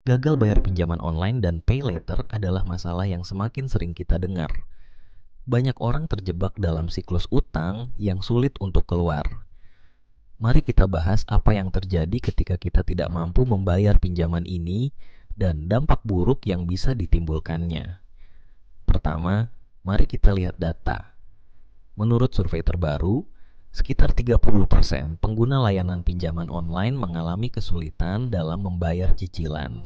Gagal bayar pinjaman online dan pay later adalah masalah yang semakin sering kita dengar. Banyak orang terjebak dalam siklus utang yang sulit untuk keluar. Mari kita bahas apa yang terjadi ketika kita tidak mampu membayar pinjaman ini dan dampak buruk yang bisa ditimbulkannya. Pertama, mari kita lihat data. Menurut survei terbaru, sekitar 30% pengguna layanan pinjaman online mengalami kesulitan dalam membayar cicilan.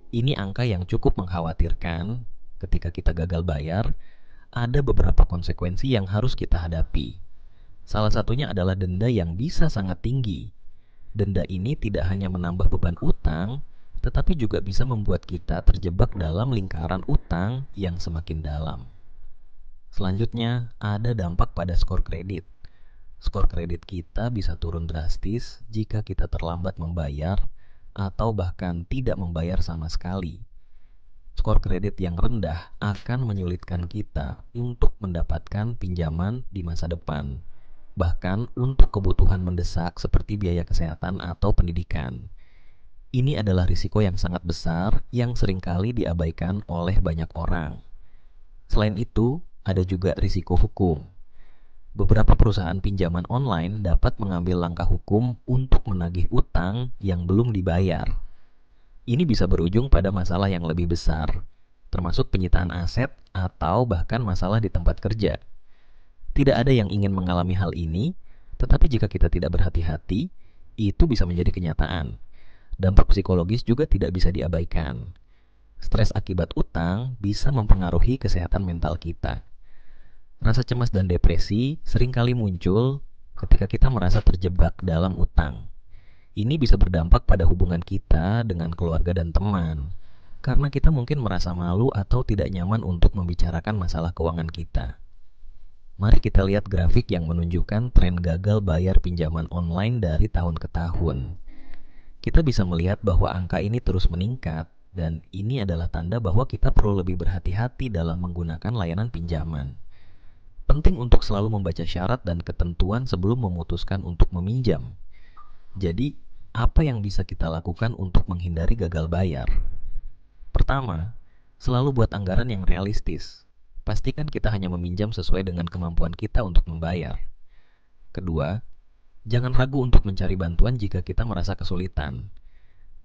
Ini angka yang cukup mengkhawatirkan. Ketika kita gagal bayar, ada beberapa konsekuensi yang harus kita hadapi. Salah satunya adalah denda yang bisa sangat tinggi. Denda ini tidak hanya menambah beban utang, tetapi juga bisa membuat kita terjebak dalam lingkaran utang yang semakin dalam. Selanjutnya, ada dampak pada skor kredit. Skor kredit kita bisa turun drastis jika kita terlambat membayar atau bahkan tidak membayar sama sekali. Skor kredit yang rendah akan menyulitkan kita untuk mendapatkan pinjaman di masa depan, bahkan untuk kebutuhan mendesak seperti biaya kesehatan atau pendidikan. Ini adalah risiko yang sangat besar yang seringkali diabaikan oleh banyak orang. Selain itu, ada juga risiko hukum. Beberapa perusahaan pinjaman online dapat mengambil langkah hukum untuk menagih utang yang belum dibayar. Ini bisa berujung pada masalah yang lebih besar, termasuk penyitaan aset atau bahkan masalah di tempat kerja. Tidak ada yang ingin mengalami hal ini, tetapi jika kita tidak berhati-hati, itu bisa menjadi kenyataan. Dampak psikologis juga tidak bisa diabaikan. Stres akibat utang bisa mempengaruhi kesehatan mental kita. Rasa cemas dan depresi seringkali muncul ketika kita merasa terjebak dalam utang. Ini bisa berdampak pada hubungan kita dengan keluarga dan teman, karena kita mungkin merasa malu atau tidak nyaman untuk membicarakan masalah keuangan kita. Mari kita lihat grafik yang menunjukkan tren gagal bayar pinjaman online dari tahun ke tahun. Kita bisa melihat bahwa angka ini terus meningkat, dan ini adalah tanda bahwa kita perlu lebih berhati-hati dalam menggunakan layanan pinjaman. Penting untuk selalu membaca syarat dan ketentuan sebelum memutuskan untuk meminjam. Jadi, apa yang bisa kita lakukan untuk menghindari gagal bayar? Pertama, selalu buat anggaran yang realistis. Pastikan kita hanya meminjam sesuai dengan kemampuan kita untuk membayar. Kedua, jangan ragu untuk mencari bantuan jika kita merasa kesulitan.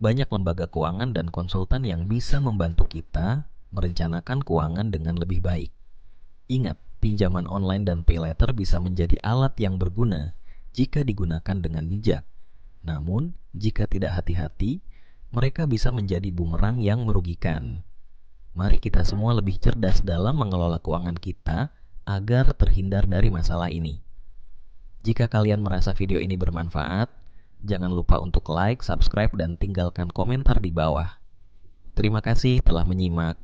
Banyak lembaga keuangan dan konsultan yang bisa membantu kita merencanakan keuangan dengan lebih baik. Ingat, pinjaman online dan pay later bisa menjadi alat yang berguna jika digunakan dengan bijak. Namun, jika tidak hati-hati, mereka bisa menjadi bumerang yang merugikan. Mari kita semua lebih cerdas dalam mengelola keuangan kita agar terhindar dari masalah ini. Jika kalian merasa video ini bermanfaat, jangan lupa untuk like, subscribe, dan tinggalkan komentar di bawah. Terima kasih telah menyimak.